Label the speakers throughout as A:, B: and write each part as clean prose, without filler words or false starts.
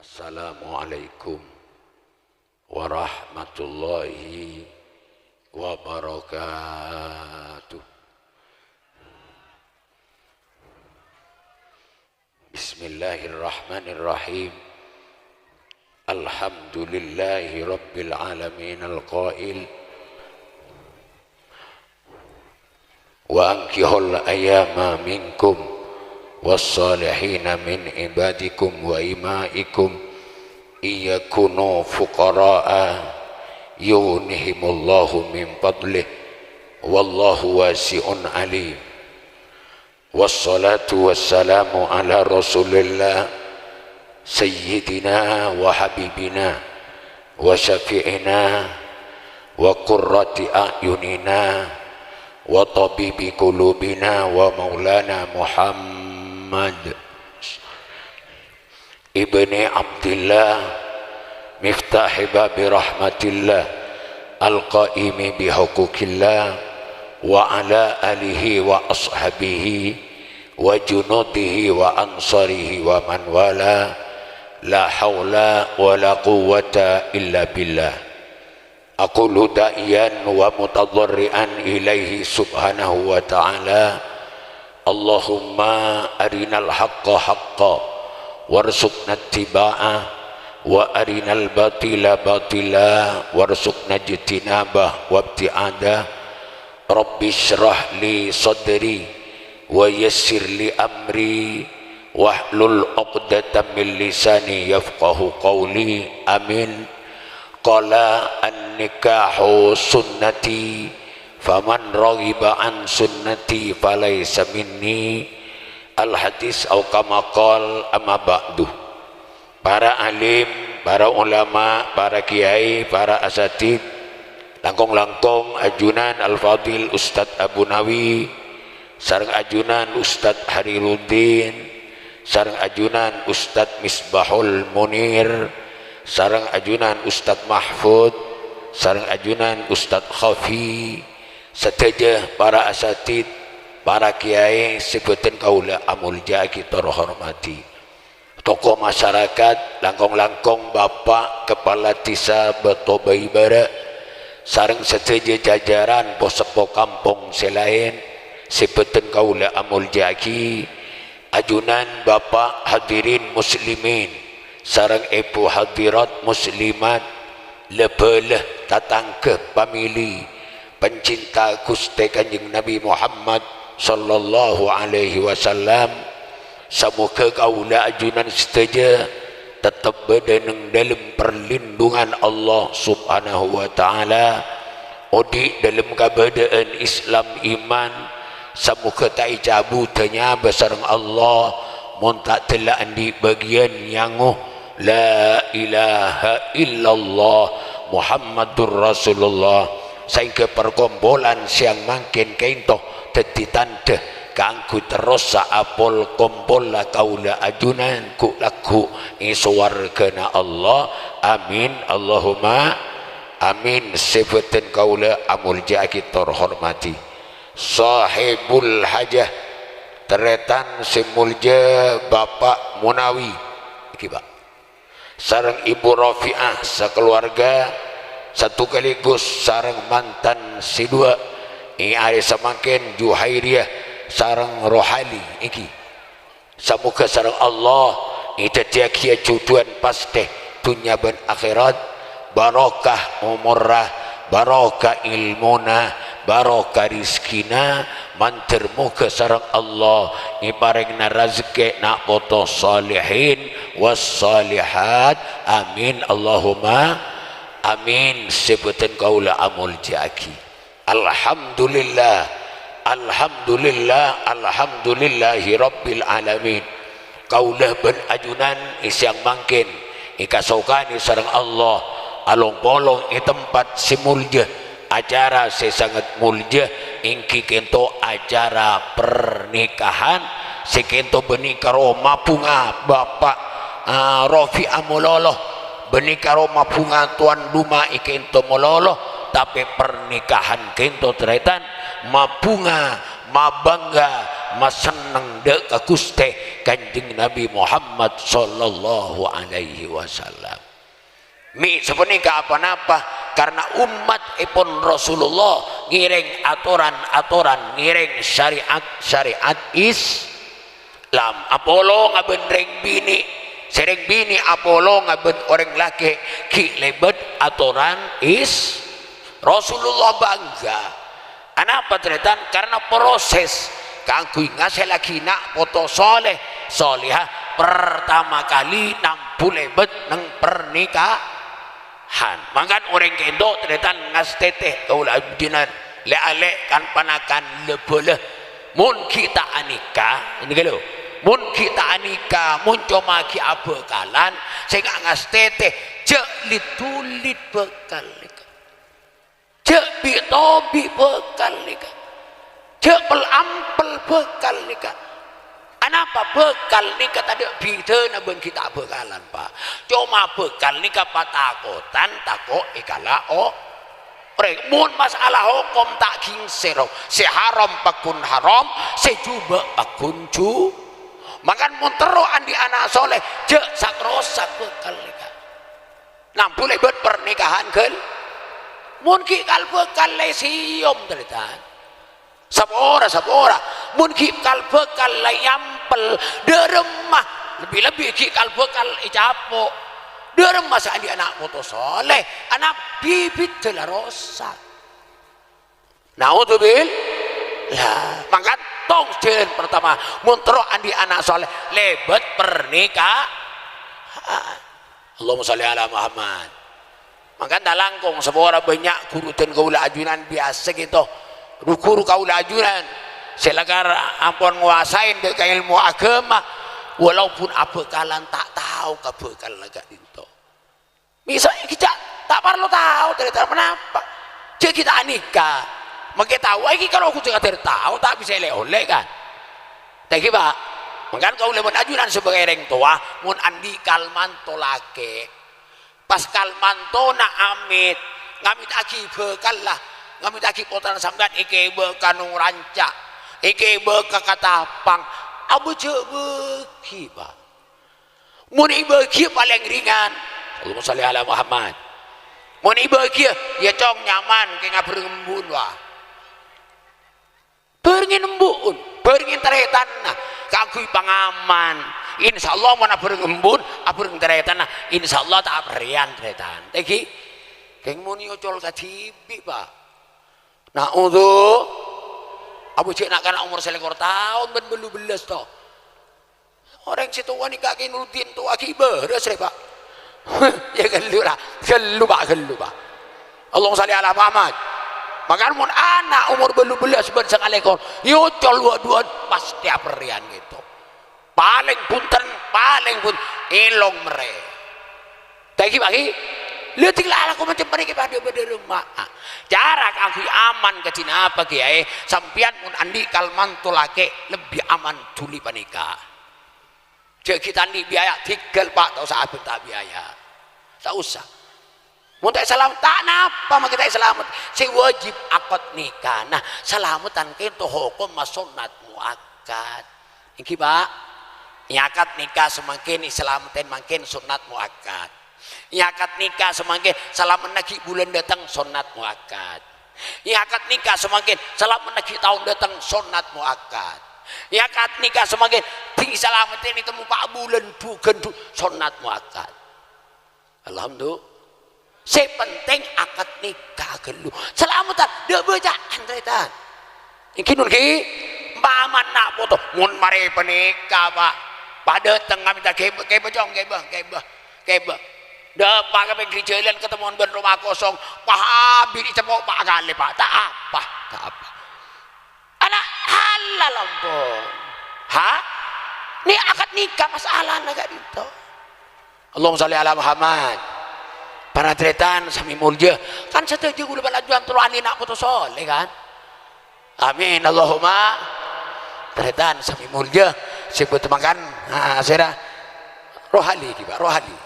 A: Assalamualaikum warahmatullahi wabarakatuh. Bismillahirrahmanirrahim. Alhamdulillahi rabbil alamin al-qail wa ankihul ayyama minkum was-salihina min ibadikum wa imaikum iyakunu fuqara'a yunihimullahu min fadlih wallahu wasi'un alim. Wassalatu wassalamu ala rasulillah sayyidina wa habibina wa syafi'ina wa qurrati a'yunina wa tabibi qulubina wa maulana Muhammad ibni Abdillah miftahi babi rahmatillah al-qaimi bihuquqillah wa ala alihi wa ashabihi wa junudihi wa ansarihi wa man wala la hawla wa la quwwata illa billah. Aqulu da'iyan wa mutadharrian ilaihi subhanahu wa ta'ala Allahumma arinal haqqa haqqa warzuqna ittiba'ah wa arinal batila batila warzuqna ijtinabah wa ibti'adah. Rabbi syrah li sadri wa yassir li amri wahlul 'uqdatam min lisani yafqahu qawli. Amin. Qala an-nikahu sunnati faman raghiba an sunnati falaysa minni. Al-hadis au kama qala amma ba'du. Para alim, para ulama, para kiai, para asatid, langkong-langkong ajunan Al-Fadil Ustadz Abu Nawi, sareng ajunan Ustadz Hariruddin, sareng ajunan Ustadz Misbahul Munir, sareng ajunan Ustadz Mahfud, sareng ajunan Ustadz Khafi, sateja para asatid, para kiai, sebutan kaula amulja kita hormati, tokoh masyarakat, langkong-langkong bapak kepala desa Betobai Barat, sareng sateja jajaran posepo kampung selain, sebutan kaula amulja ajunan bapak hadirin muslimin, sareng ibu hadirat muslimat, lebelah tatangke pamili pencinta Gusti Kanjeng Nabi Muhammad sallallahu alaihi wasallam. Semoga kaula ajunan seteja tetap berada dalam perlindungan Allah subhanahu wa ta'ala, odi dalam keadaan Islam iman. Semoga tak cabutnya besar Allah mun tak telah di bagian yanguh la ilaha illallah Muhammadur Rasulullah, sehingga perkumpulan siang makin keintoh teti tanda kangku terus saapol kumpul la kaula ajunan ku laku iswargana Allah. Amin Allahumma amin. Sebutan kaula amulja kita hormati sahibul hajah teretan simulja Bapak Munawi iki Pak, sareng Ibu Rafi'ah sekeluarga satu kaligus, sareng mantan si dua ini ada semakin Juhairiyah sareng Rohali iki. Semoga sareng Allah itu tiak-tiak cuduan pasti dunia dan akhirat, barokah umurah, barokah ilmuna, barokah rizkina, mantir muka sareng Allah iparengna rezeki nak foto salihin was salihat. Amin Allahumma amin. Sebutan kaula amul jaki alhamdulillah alhamdulillah alhamdulillahi rabbil alamin. Kaula ben ajunan isyang mangkin ikasokani sareng Allah along bolong i tempat simulja acara sesangat mulja ingki kento acara pernikahan sekento benikaro mapunga Bapak Rofi Amuloloh, benikaro mapunga Tuan Duma ikento mololoh, tapi pernikahan kento teretan mapunga mabangga maseneng dek ka Gusti Kanjeng Nabi Muhammad sallallahu alaihi wasallam. Mi sepunika apa-apa karena umat ipun Rasulullah ngiring aturan-aturan, ngiring syariat Islam. Apolo ngabenreng bini, sering bini Apolo ngaben orang laki ki lebet aturan Rasulullah bangga. Kenapa ternyata? Karena proses kanggo ngasih lagi nak foto soleh solihah pertama kali 60 lebet neng pernikahan. Makan orang kendo ternyata ngas teteh kaula abdinan le ale kan panakan lebele mun kita anika ini kalau mun kita anika mun cuma ki abekalan sehingga ngas teteh cek litulit bekal cek bitobi bekal nika cek pelampel bekal nika. Kenapa bekal nika tadi bidana ben kita bekalan Pak. Cuma bekal nika patakotan takok ikala rek mun masalah hukum tak kingsero si haram pakun haram si juba pakun ju. Makan mun tero andi anak soleh cek sakrosak bekal nika. 60 lebet pernikahan gel mun ki kal bekal lesium teritan sapora mun ki kal bekal layampel de remah lebih ki kal bekal icapo de remah andi anak foto soleh anak bibit telah rosak naudzubil lah mangkat tong jalan pertama mun tero andi anak soleh lebet pernikahan. Allahumma sholli ala Muhammad. Maka dalangkong sebuah banyak guru dan kaula ajunan biasa gitu guru kaula ajunan silakan ampun nguasain dek ilmu agama walaupun abekalan tak tahu kabekal laga itu misalnya kita tak perlu tahu ternyata kenapa jadi kita nikah maka tahu lagi kalau aku tidak tahu tak bisa oleh kan tapi pak maka kaula mun ajunan sebagai orang tua mun andi kalman tolake pas kalmantona amit ngamit aki bekal lah ngamit aki potan samgat ike bekanung ranca ike beka katapang abu beki Pak mun ibeki paling ringan Allahumma sholli ala Muhammad mun ibeki ya cong nyaman ke ngabreng embun wah beringin embun beringin teretanna kagui pangaman insyaallah mana bereng embun abreng teretan insyaallah tak berian teretan tegi keng muni ocol kadibi Pak nah untuk abu cek nak kana umur selekor tahun ben belu belas toh orang situ wanita kaki nurutin tu aki beres Pak ya gelu Pak Allahumma sholli ala Muhammad maka mun anak umur belu belas ben sekalekor yocol dua pasti berian gitu paling punten ilong mere tadi bagi letiklah aku macam mereka pada rumah cara aku aman ke Cina apa kiai sampian mun andi kalman tolake lebih aman tuli panika jadi kita andi biaya tinggal Pak tak usah abis tak biaya tak usah mun tak selamat tak napa maka kita selamat si wajib akad nikah nah selamatan kita hukum sunat muakkad iki Pak nyakat nikah semakin islamatin makin sunat muakkad nyakat nikah semakin selamat nagi bulan datang sunat muakkad nyakat nikah semakin selamat nagi tahun datang sunat muakkad nyakat nikah semakin diselamatin itu pak bulan bukan sunat muakkad alhamdulillah sepenting akad nikah gelu selamatan dia bacaan tretan iki nulki paman nak foto mun mari penikah Pak pada tengah minta kebe jong kebe dah pak ke jalan ketemuan ben rumah kosong Pak habis dicemok Pak kali Pak tak apa anak halal ampun ni akad nikah masalah agak itu Allahumma sholli ala Muhammad para tretan sami mulja kan setuju gula balajuan terani nak putus soleh kan amin Allahumma tretan sami mulja sebut makan saya rohali juga rohali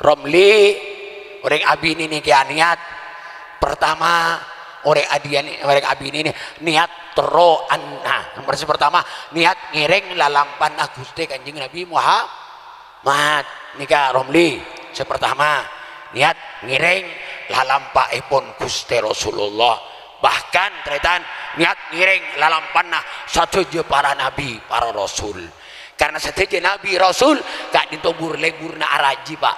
A: romli orang abin ini kianiat pertama ore adian ore abini ini niat tero anna. Nomor pertama niat ngiring lalampan Gusti Kanjeng Nabi Muhammad nika Romli. Pertama niat ngiring lalampaipun Gusti Rasulullah, bahkan tretan niat ngiring lalampanna sadeja para nabi para rasul, karena sadeja nabi rasul gak ditobur leburna araji Pak,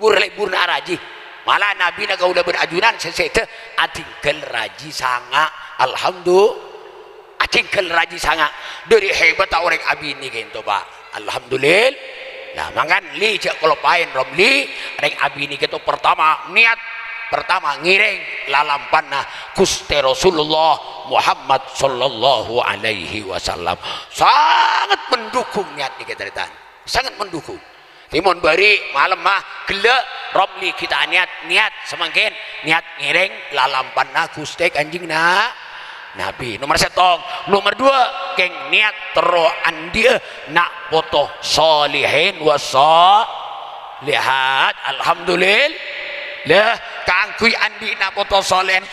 A: bur leburna araji malah nabi na udah berajunan sesete atingkel raji sanga alhamdulillah atingkel raji sanga dari hebat orang abini gitu Pak alhamdulillah. Nah makan li cek kalau pain Romli reng abini gitu pertama niat pertama ngiring lalampanna Gusti Rasulullah Muhammad sallallahu alaihi wasallam, sangat mendukung niat nih kita sangat mendukung. Timon bari malam mah gelek Romli kita niat semakin niat ngiring lalampanna Gusti Kanjeng Nabi. Nomor setong, nomor dua keng niat tero andia nak foto solihin wasolihat alhamdulillah lah kangkui andi nak foto solihin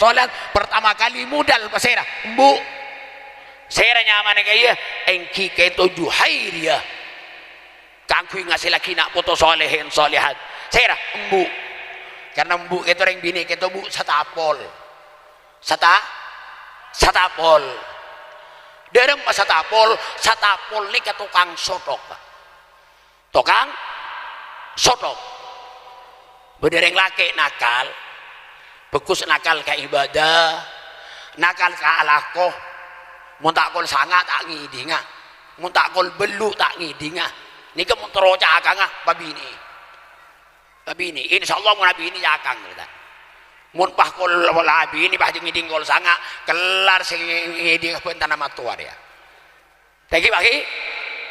A: pertama kali modal pasera embu sera nyaman kaya engki keto juhairia kangkui ngasih lagi nak foto solihin solihat sera embu karena embu keto reng bini keto bu satapol derem satapol ini ke tukang sotok tukang sotok bedereng laki nakal bekus nakal ke ibadah nakal ke alakoh muntakol sanga tak ngidinga muntakol belu tak ngidinga ini ke munteroca akang babini insyaallah mun nabi ini akang mun pah kol labi ini pah ngiding kol sanga kelar sing ngiding bentan nama tuar ya tegi bagi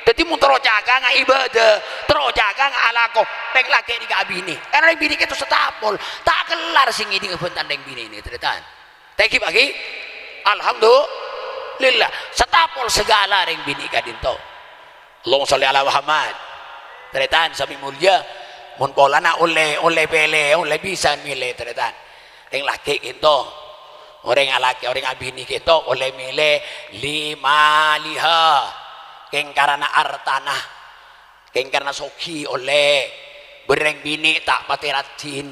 A: dadi mun tero jaga ibadah tero jaga alako teng laki di kabini karena bini itu setapol tak kelar sing ngiding bentan teng bini ini teretan tegi bagi alhamdulillah setapol segala ring bini kadinto Allahumma sholli ala Muhammad teretan sami mulia mun polana oleh pele oleh bisa milih teretan yang laki itu orang laki orang abini itu oleh milih lima liha keng karena artana keng karena soki oleh bereng bini tak patiratin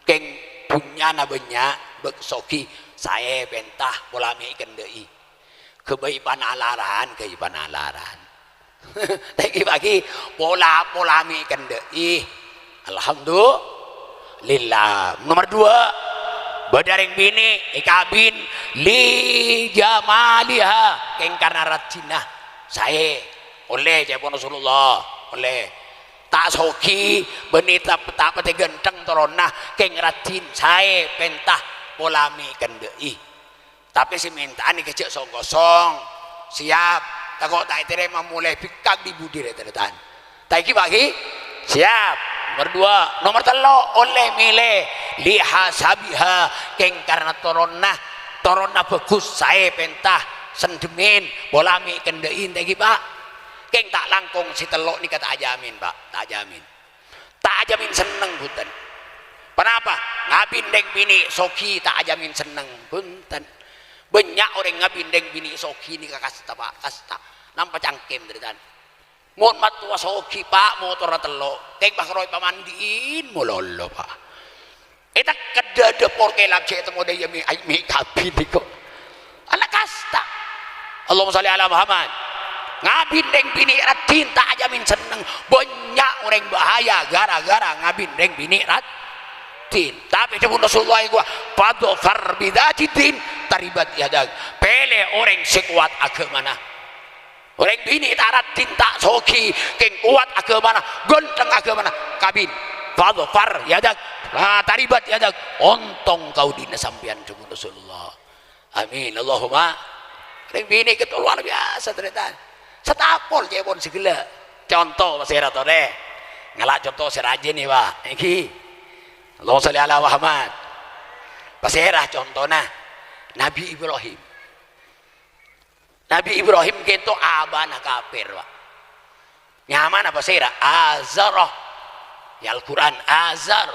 A: keng punya nabenya bek soki saya bentah polami kendei kebai panalaran bagi polami kendei alhamdulillah. Nomor dua badaring bini ikabin li jamaliha keng karena rajinah saya oleh jepon Rasulullah oleh tak soki benita tak pete genteng torona keng rajin saya pentah polami kendei tapi si mintaan nih kecil song siap tak kok tak terima mulai bikak di budi retan tak bagi siap. Nomor dua, nomor telo oleh milih lihasabiha keng karena torona bagus saya pentah sendemin bolami kendein tegi Pak keng tak langkung si telok nih kata ajamin Pak tak ajamin seneng bunten kenapa ngabindeng bini soki tak ajamin seneng bunten banyak orang ngabindeng bini soki nih kasta Pak kasta nampak cangkem dari tan mon matua soki Pak motor telo keng bakroy pamandiin mololo Pak eta kedade porkelap cek temo daya mi kabin kok anak kasta Allahumma sholli ala Muhammad ngabindeng bini ratin tak ajamin seneng banyak orang bahaya gara-gara ngabindeng bini ratin tapi sebelum Rasulullah gua padu farbidatitin taribat yadag pele orang sekuat agamana orang bini tarat tinta soki keng kuat agamana gonteng agamana kabin fadhu far yadak taribat yadak ontong kau dina sampian dengan Rasulullah amin Allahumma orang bini itu luar biasa ternyata setapol jepon segala contoh masih rata deh ngelak contoh serajin nih Pak iki Allahumma sholli ala Muhammad pasirah contohnya Nabi Ibrahim kento abana kafir Pak nyaman apa sira azarah ya Al-Quran azar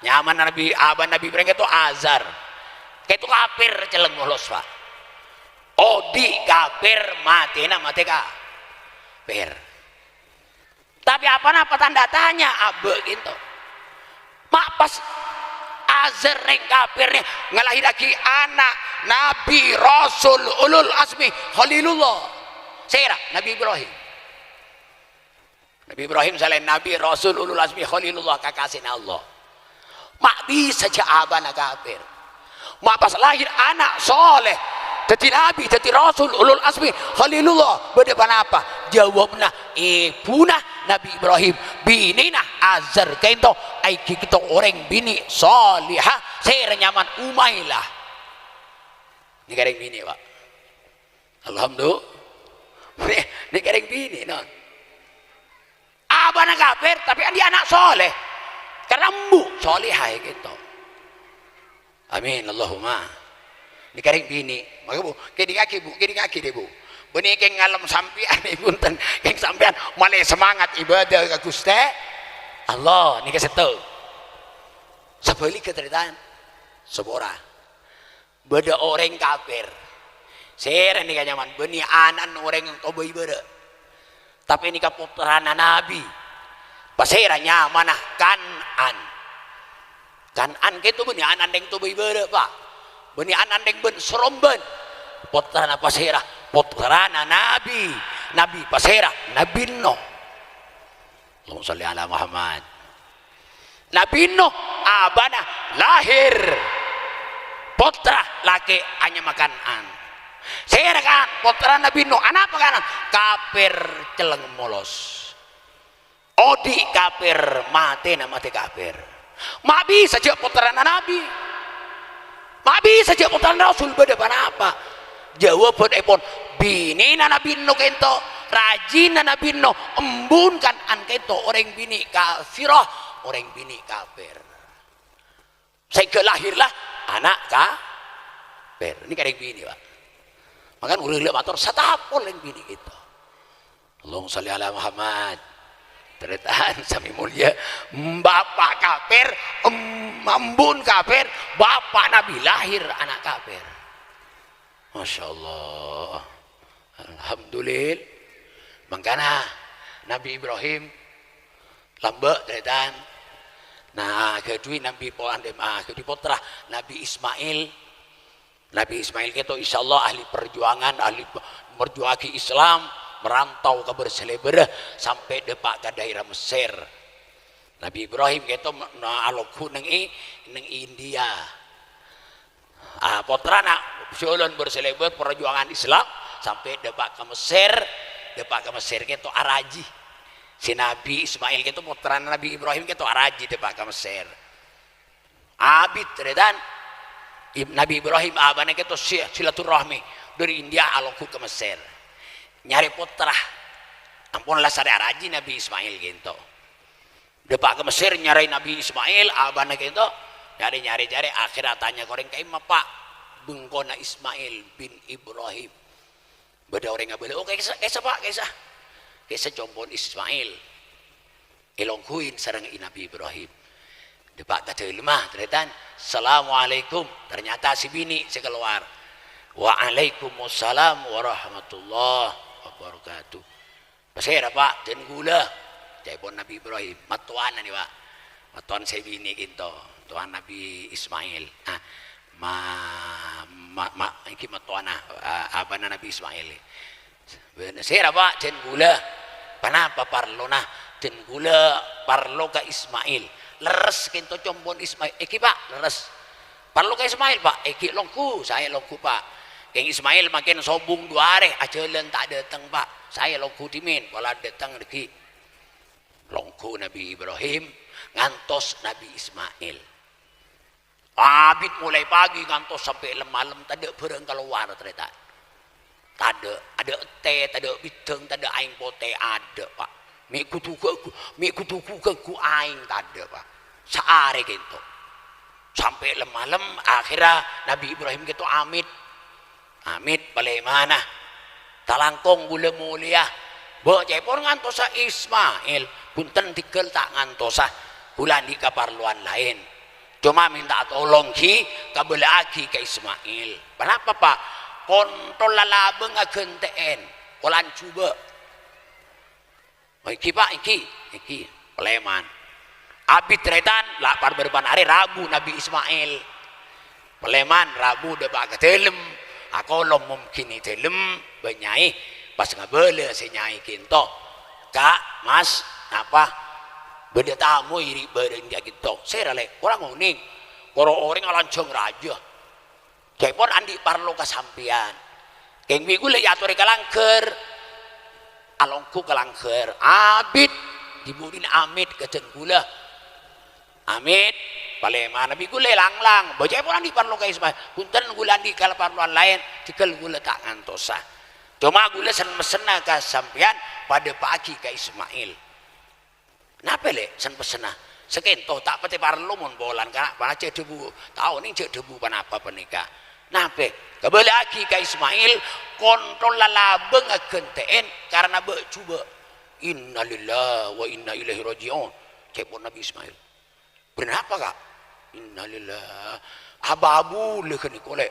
A: nyaman Nabi Ibrahim kento azar Ketu kafir celeng molos Pak. Odi kafir mati kafir. Tapi apa tanda tanya abe gitu. Mak pas azar reng kafirnya ngelahir lagi anak Nabi Rasul ulul azmi Khalilullah. Saya Nabi Ibrahim. Nabi Ibrahim selain Nabi Rasul ulul azmi Khalilullah kekasih Allah. Mak bisa abana kafir. Mak pas lahir anak soleh jadi Nabi, jadi Rasul ulul azmi Khalilullah. Berdepan apa? Jawabna ibuna Nabi Ibrahim binina azar kento aiki kita orang bini solihah saya nyaman Umailah. Ini kering bini Pak. Alhamdulillah. Ini kering bini non. Abana kafir tapi dia anak soleh. Karena mbu solihah gitu. Amin Allahumma. Ini kering bini. Maka bu, kini kaki deh bu. Benih keng ngalam sampian ibu ten keng sampian malah semangat ibadah ke Gusti Allah ni kesetu. Sebalik keteritaan sebora. Beda orang kafir. Ser ni kanyaman benih anan orang yang tobo ibadah. Tapi ini keputraan Nabi. Pasera nyamanah Kanan. Kanan gitu benih anan yang tobo ibadah Pak. Benih anan yang ben seromben. Putrana pasera, putrana Nabi, Nabi pasera, Nabi Nuh. Allahumma sholli ala Muhammad. Nabi Nuh abana lahir putra laki hanya makanan. Saya kan putra Nabi Nuh, anak apa kan? Kafir celeng molos. Odi kafir mati kafir. Mak bisa saja putra Nabi. Mak bisa saja putra Rasul berdepan apa? Jawab pun bini Nabi Nuh kento rajin Nabi Nuh embunkan an kento orang bini kafirah orang bini kafir. Saya lahirlah anak kafir. Ini karek bini Pak. Makan urang lihat motor satapol yang bini itu. Allahumma sholli ala Muhammad. Teritaan sami mulia bapak kafir embun kafir bapak Nabi lahir anak kafir. Masya Allah. Alhamdulillah. Mangkana Nabi Ibrahim lambek teritaan. Nah kedui Nabi kedui putra Nabi Ismail. Nabi Ismail itu insya Allah ahli perjuangan, ahli berjuang Islam, merantau ke berselebere sampai depak ke daerah Mesir. Nabi Ibrahim itu aloku neng India. Putra nak Sulun berselebet perjuangan Islam sampai depak ke Mesir itu Araji. Si Nabi Ismail itu putra Nabi Ibrahim itu Araji depak ke Mesir. Abid dan Nabi Ibrahim abane itu silaturahmi dari India aloku ke Mesir. Nyari putra. Ampunlah sare Araji Nabi Ismail gitu. Depak ke Mesir nyari Nabi Ismail abane gitu. Nyari akhirnya tanya koreng kayak Pak bengkona Ismail bin Ibrahim. Beda orang ngabele. Oh kaisa Pak kaisa compon Ismail. Elongkuin sareng Nabi Ibrahim. Depak kata lemah teritan. Assalamualaikum. Ternyata si bini sekeluar. Waalaikumsalam warahmatullahi wabarakatuh. Pasera Pak dan gula. Jaipon Nabi Ibrahim. Matuan nih Pak. Matuan saya bini gitu. Tuan Nabi Ismail. Iki matuana abana Nabi Ismail. Saya Pak den gula. Panapa parlo nah den gula parlo ka Ismail. Leres kinto compon Ismail. Iki Pak leres. Parlo ka Ismail Pak. Iki longku, saya longku Pak. Keng Ismail makin sombong 2 hari ajalan tak datang Pak. Saya longku timin wala datang lagi. Longku Nabi Ibrahim ngantos Nabi Ismail. Abid mulai pagi ngantos sampai malam tadi bareng keluar ternyata. Tade ada teh, tade bideng, tade aing pote ada Pak. Mi kutuku ku aing tade Pak. Saare gitu. Sampai malam akhirnya Nabi Ibrahim gitu amit balik mana? Talangkong gula mulia. Bocah pun ngantosa Ismail. Punten tikel tak ngantosa. Bulan di kaparluan lain. Cuma minta tolong ki kabel aki ke Ismail. Kenapa Pak? Kontrol lalabeng agenteen. Kolan coba. Iki Pak, iki Peleman. Abid tretan lapar berban hari Rabu Nabi Ismail. Peleman Rabu udah bak ketelem. Aku lo mungkin telem benyai pas ngabele si nyai kinto. Kak, Mas, apa? Beda tamu iri badan dia gitu. Saya rale orang uning. Koro orang ngalanceng raja. Kayak pun andi parlo kasampian. Kayak minggu le atur kalangker. Alongku kalangker. Abid diburin Amit ke gula. Amit Paleman nabi gula lang. Bocah pun andi parlo kayak Ismail. Punten gula andi kalau parloan lain. Tikel gula tak ngantosa. Cuma gula sen-mesena kasampian pada pagi ke Ismail. Kenapa le sen pesena sekento tak pati parlo mon bolan karena pada cek debu tahu nih cek debu panapa penikah nape kembali lagi ke Ismail kontrol lalabeng agenteen karena coba innalillahi wa inna ilaihi rajiun cek pun Nabi Ismail berapa kak innalillahi ababu leken ikole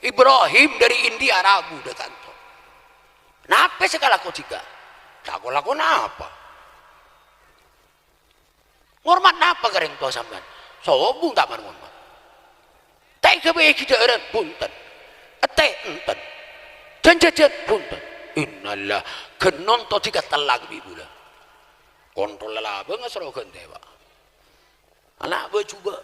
A: Ibrahim dari India Arabu dekat to nape segala kotika tak lakon apa hormat apa kering to sampean sobung tak man hormat tak kebe kita eren punten ate enten janjajan punten innallah kenon to tiga telag bibula kontrol lah bengas rogan dewa anak bercoba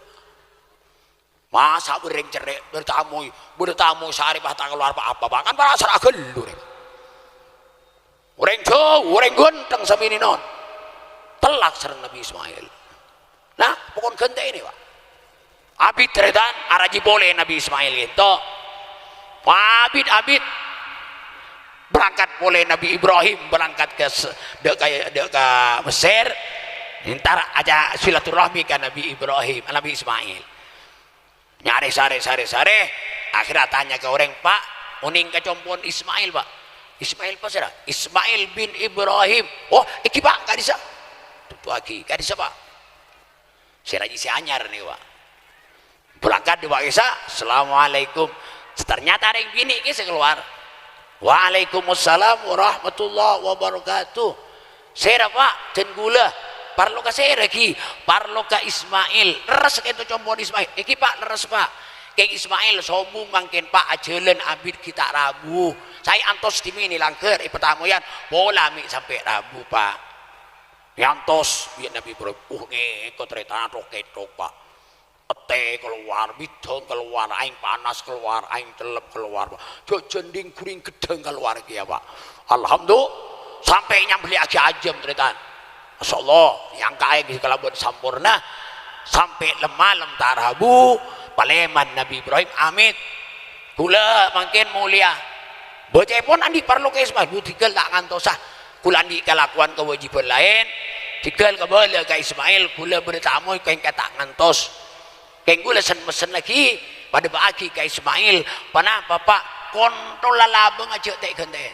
A: masa bereng cerek bertamu sehari patah keluar apa bahkan para seragel orang jauh orang gonteng samini non telak serang Nabi Ismail. Nah, pokok gente ini Pak. Abid tretan araji boleh Nabi Ismail gitu. Abid berangkat boleh Nabi Ibrahim berangkat ke Mesir. Ntar aja silaturahmi ke Nabi Ibrahim, Nabi Ismail. Nyari sare. Akhirnya tanya ke orang Pak, uning kecompon Ismail Pak. Ismail apa sih? Ismail bin Ibrahim. Oh, iki Pak, gak bisa. Tutu lagi, gak bisa Pak. Saya lagi si anyar nih Pak. Berangkat di Pakisa, assalamualaikum. Ternyata ada yang bini saya keluar. Waalaikumsalam warahmatullahi wabarakatuh. Saya Pak, dan gula. Parlo ka saya lagi, parlo ka Ismail. Leres itu combon Ismail. Iki Pak, leres Pak. Kayak Ismail sombong mangkin Pak ajalan abid kita Rabu. Saya antos di mini langker. Pertama yan, bola mi sampai Rabu Pak. Yantos biar Nabi Ibrahim ngekot retan roket Pak ete keluar bidong keluar aing panas keluar aing telep keluar jending kuring gedeng keluar kia Pak alhamdulillah sampai nyambeli lagi ajam retan Masya Allah yang kaya di kelabuan sampurna sampai lemah tarabu Paleman Nabi Ibrahim amit pula makin mulia bocah pun andi perlu ke Ismail butikal tak ngantosah kulan di kelakuan kewajiban lain tinggal kembali ke Ismail kula bertamu kain kata ngantos kain gula mesen lagi pada pagi ke Ismail panah bapak kontrol lalabeng aja tak genten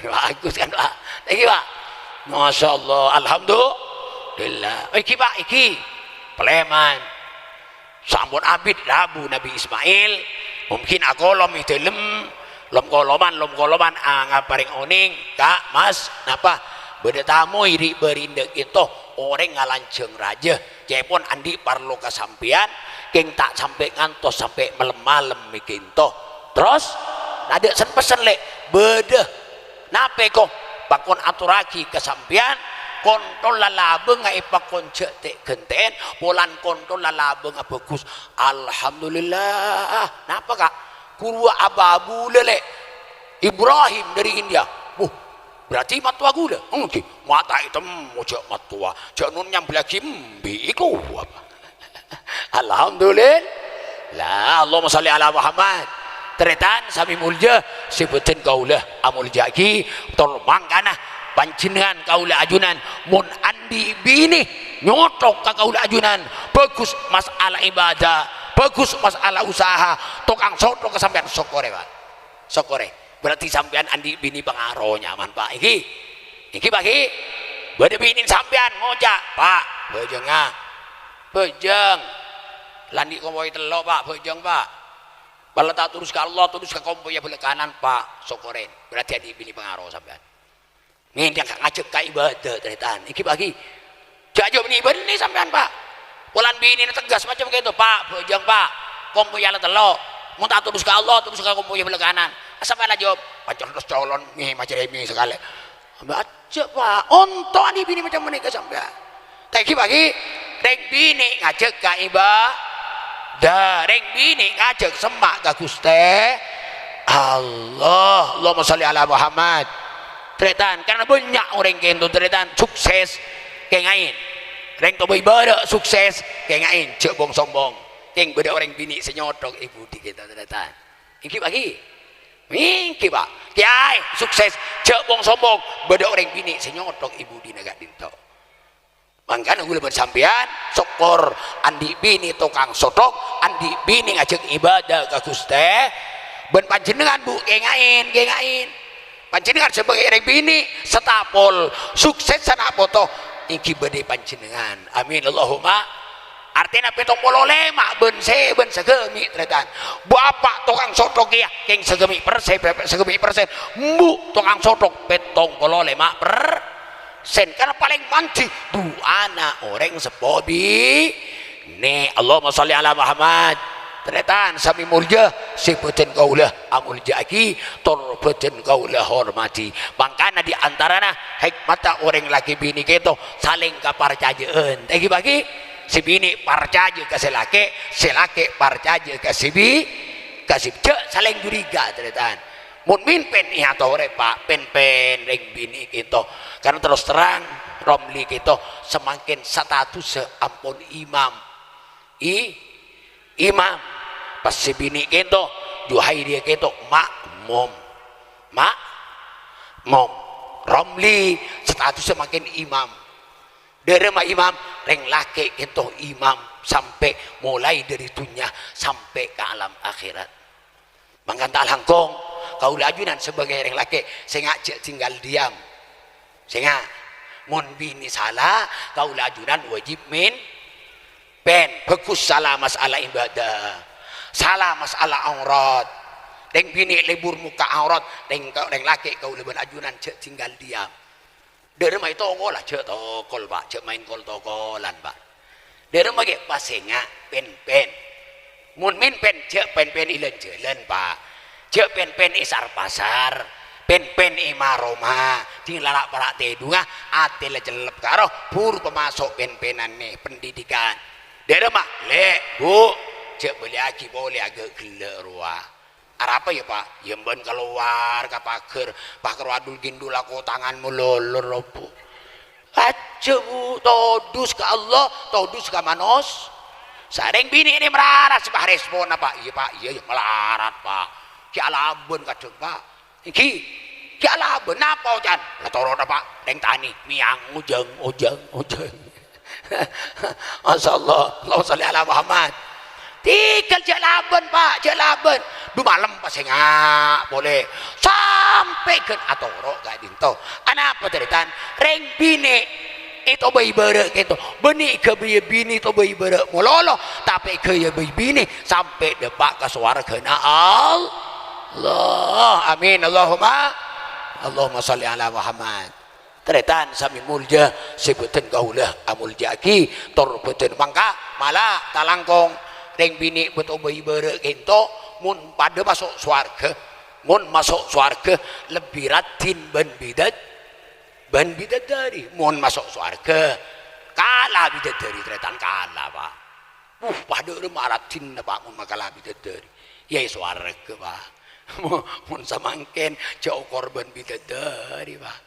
A: bagus kan Pak lagi Pak Masya Allah alhamdulillah iki Paleman sambut abid Rabu Nabi Ismail mungkin aku lomitelem lom koloman ngaparing oning Kak Mas napa beda tamu iri berindek itu orang ngalanceng raja cepon andi parlo kasampian keng tak sampai ngantos sampai malam mikin toh terus ada sen pesen lek beda nape kok bakon aturaki kasampian kontrol lalabeng ngai pakon cek genten polan kontrol lalabeng bagus alhamdulillah napa Kak kurwa ababu lele Ibrahim dari India berarti matua gula okay. Mata itu mojok matua jangan nyambel mbi iku apa alhamdulillah Allahumma sholli ala Muhammad teretan sami mulja sebutin kaulah amul jaki tol mangkana pancingan kaulah ajunan mun andi bini nyotok ka kaulah ajunan bagus masalah ibadah bagus masalah usaha tukang soto kesampean sokore Pak sokore berarti sampean andi bini pengaruh nyaman Pak iki bagi bade bini sampean ngojak Pak bejeng landi kompoi telok Pak bojong Pak bala tak terus ke Allah terus ke kompoi belah kanan Pak sokoren berarti adi bini pengaruh sampean min dia ngajak ka ibadah teretan iki pagi jajo bini ibadah ni sampean Pak bulan bini tegas macam gitu Pak bojong Pak kompoi ala telok mun tak terus ke Allah terus ke kompoi belah kanan sampean jawab macam terus colon nih macam remi sekali baca Pak onto adi bini macam menikah sampean tak iki pagi reng bini ngajak ka ibadah reng bini ngajak semak ka Gusti Allah Allahumma sholli ala Muhammad tretan karena banyak orang kento tretan sukses kayak ngain reng to ibadah sukses kayak ngain cek bong sombong keng beda orang bini senyodok ibu di kita tretan iki pagi mingki Pak kiai sukses cek bong sombong beda orang bini senyodok ibu di negak dinto mangkana gue bersampean sokor andi bini tukang sotok andi bini ngajak ibadah ke Gusti ben panjenengan Bu gengain panjenengan sebagai orang bini setapol sukses sana foto iki bade panjenengan amin Allahumma artinya petong polo lema ben segemi tretan bapak tukang sotok ya keng segemi persen Bu tukang sotok petong polo lema sen karena paling manci bu anak orang sepobi ne Allahumma sholli ala Muhammad tretan sami mulja sebutin kaulah amul jaki torbetin kaulah hormati mangkana di antarana hikmata orang laki bini keto saling kaparcajeun tegi bagi si bini parcaje ke selake parcaje ke si bi kasih cek saling curiga tretan mun min pen iha tore Pak pen reng bini gitu karena terus terang Romli gitu semakin status seampun imam imam pas si bini gitu juhai dia gitu makmum Romli status semakin imam dari imam reng laki gitu imam sampai mulai dari dunia sampai ke alam akhirat mangkanta langkong kau lajunan sebagai orang laki saya ngajak tinggal diam saya mun bini salah kau lajunan wajib min pen bagus salah masalah ibadah salah masalah aurat deng bini lebur muka aurat deng laki kau lebur ajunan cek tinggal diam dari rumah itu ngol lah cek tokol Pak cek main kol tokolan Pak dari rumah ke pasenya pen mun min pen cek pen ilen Pak cek pen isar pasar pen imaroma tinggalak para tedunga ate lecelep karo pur pemasok penan nih pendidikan dari rumah le Bu cek beli aki boleh agak gila ruah apa ya Pak yemben keluar ke paker wadul gindul aku tanganmu lolor Bu aja Bu todus ke Allah todus ke manos sareng bini ini melarat sebah respon apa iya Pak iya melarat Pak ki alabun kadang Pak iki ki alabun apa jan lah toron Pak deng tani miang ujeng masyaallah Allahumma sholli ala Muhammad tinggal jalaban Pak jalaban du malam pas ngak boleh sampai ke atoro gak dinto apa ceritaan reng bini itu bayi berek gitu benih ke bayi bini itu bayi berek mololo tapi ke bayi bini sampai depak ke suara kena Allah amin Allahumma sholli ala Muhammad tretan sami mulja sebutin kaulah amul jaki torbetin mangka malah talangkong reng bini betul bayi berek gitu mun pada masuk swarga lebih ratin ban bidadari mun masuk swarga kalah bidadari tretan kalah Pak pada rumah ratin Pak mun makalah bidadari ya swarga Pak mun samangken jauh korban bidadari Pak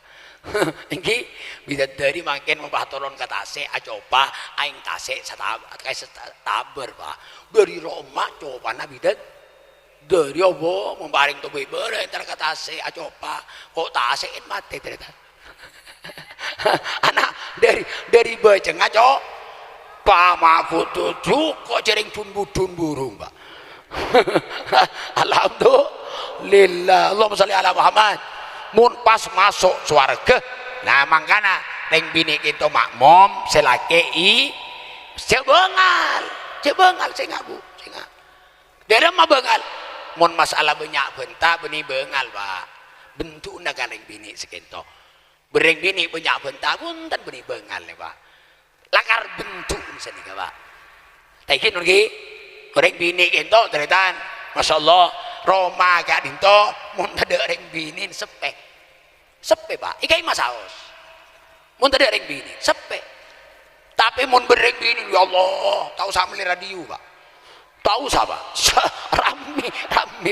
A: Iki bidadari makin membahtoron kata se acoba aing tase taber Pak dari Roma coba na dari apa membaring tuh beber entar kata se acoba kok tasein mati ternyata anak dari baca ngaco pamaku tujuh kok jering dun burung Pak alhamdulillah Allahumma sholli ala Muhammad mun pas masuk swarga nah mangkana teng bini kita makmum selakei sebengal cek bengal sing Bu sing daerah mah bengal mun masalah banyak benta benih bengal Pak bentukna kareng bini sekento bereng bini banyak benta pun tan benih bengal ya Pak lakar bentuk seni ka Pak taikin nurgi bereng bini kento teretan masyaallah Roma gak dinto mun teu reng bini sepe Pak ikai masaos mun teu reng bini sepe tapi mun bereng bini ya Allah tahu sama radio Pak tahu siapa rame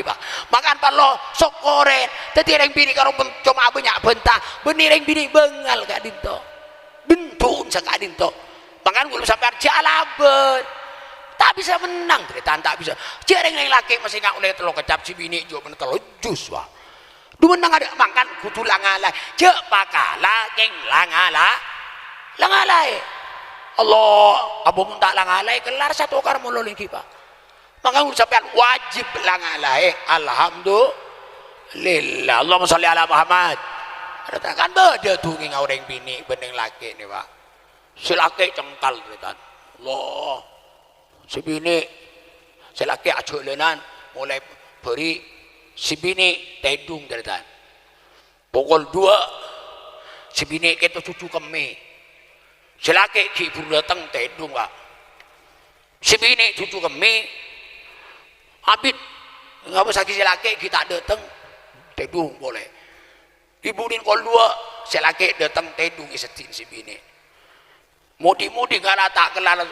A: Pak makan palo sokoren tadi reng bini karo cuma banyak bentah benih reng bini bengal gak dinto bentun sa gak dinto makan belum sampai jalaben tak bisa menang teritan tak bisa jareng yang laki masih nggak oleh telur kecap si bini juga bener telur jus Pak du menang ada makan kudu langala cek pakala keng langala Allah abu pun tak langalai kelar satu kar mulu lagi Pak maka sampean wajib langalai alhamdulillah Allahumma sholli ala Muhammad kan beda tuh nging orang bini bening laki nih Pak si laki cengkal teritan Allah si bini si laki ajolenan mulai beri si bini tedung teritan pukul 2 si bini kita cucu kemi si laki kibur datang tedung Pak si bini cucu kemi abid nggak bisa si laki kita datang tedung boleh ibunin kol 2 si laki datang tedung isetin si bini mudi kalau tak kelar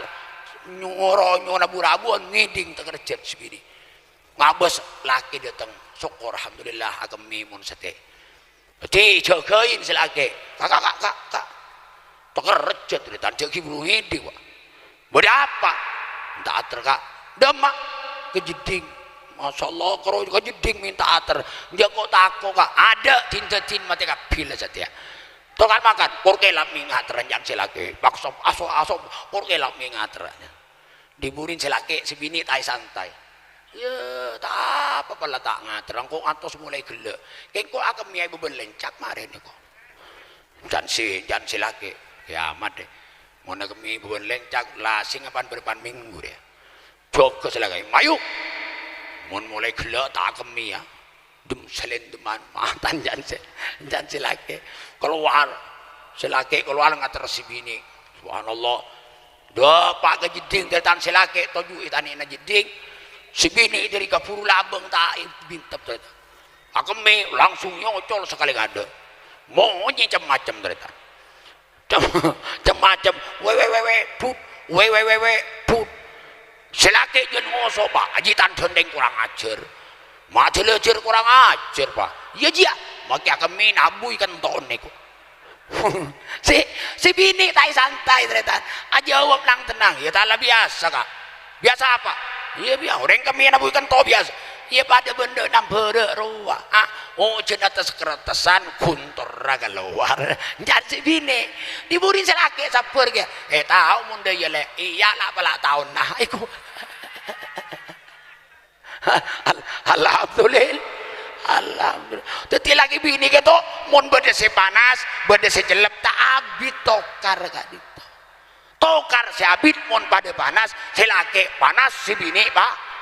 A: nyoro rabu-rabu ngiding terkerjat si bini ngabes laki datang syukur alhamdulillah agami mun sate dijagain si laki kak terkerjat dan jagi buru ngiding Pak boleh apa tak terkak demak kejeding masyaallah kalau kejeding minta ater dia kok takut Kak ada tin mati kabil saja tokan makan kurkelap mingat renjang silake bakso aso kurkelap mingat diburin silake sebini tai santai ya tak apa pala tak ngater kok atos mulai gelek keng kok akem miai beben lencak mare niku jan silake kiamat deh mun kemi beben lencak lah sing apan berpan minggu deh joko silake mayu mun mulai gelek tak kemi ya dem selen deman matan jan silake keluar silake keluar ngater si bini subhanallah doa pak kejeding tetan silake toju itani na jeding si bini dari kapuru labeng tak bintep tetan akeme langsung nyocol sekali ngade mau macam-macam tetan macam wewe put silake jen ngoso Pak ajitan dendeng kurang ajar macelejer kurang ajar Pak iya dia maka kami nabui kan ton niku si bini tai santai teretan aja jawab nang tenang ya tak biasa Kak biasa apa iya biasa orang kami nabui kan to biasa iya pada benda nampere ruah oh jen atas keretasan kuntor raga luar jangan si bini diburin selake sabar ya tahu munda ya le iya lah pala tahun nah iku alhamdulillah teti lagi bini gitu mun bedese panas bedese jelep tak abit tokar gak dito tokar si abit mun pada panas si laki panas si bini Pak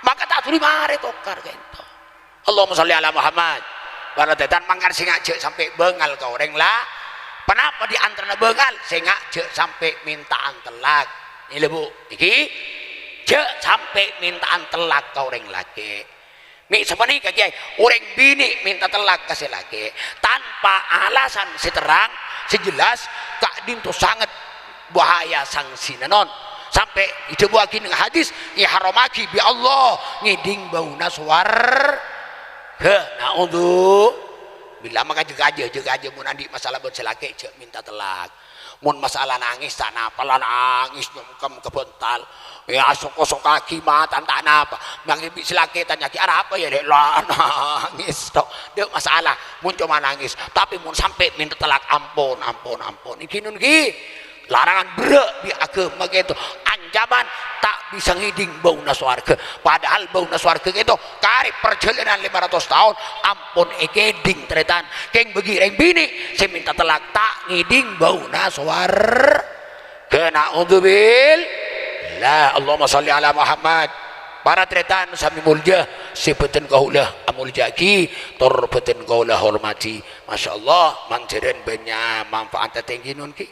A: maka tak turi mare tokar gitu Allahumma sholli ala Muhammad para tetan mangkar sing ngajak sampai bengal ka orang lah kenapa di antara bengal sing ngajak sampai mintaan telak ini Bu iki jek sampai mintaan telak ka orang laki mi sebenarnya kayak orang bini minta telak kasih laki tanpa alasan seterang sejelas kak dinto sangat bahaya sanksi non sampai itu buat kini hadis iharamaki bi Allah ngiding bau naswar he naudzu bila maka juga aja mun andi masalah berselaki cek minta telak mun masalah nangis tak napa lah nangis nyemkem kebental ya sok kaki mata tak napa nangis selaki tanya ki arah apa ya dek lah nangis tok dek masalah mun cuma nangis tapi mun sampai minta telak ampun iki nun ki larangan berat di agama gitu ancaman tak bisa ngiding bau naswarga padahal bau naswarga itu karib perjalanan 500 tahun ampun ekeding tretan keng begi reng bini saya minta telak tak ngiding bau naswar kena udzubil lah Allahumma sholli ala Muhammad. Para tretan sami mulja sibeten kaulah amuljaki torbeten kaulah hormati. masyaallah mantiren banyak manfaat tinggi nun ki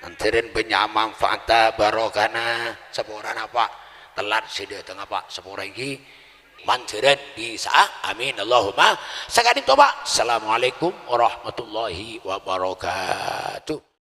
A: mantiren banyak manfaat barokana seporan apa telat sida tengah pak seporan ki mantiren bisa amin Allahumma sakadin toba. Assalamualaikum warahmatullahi wabarakatuh.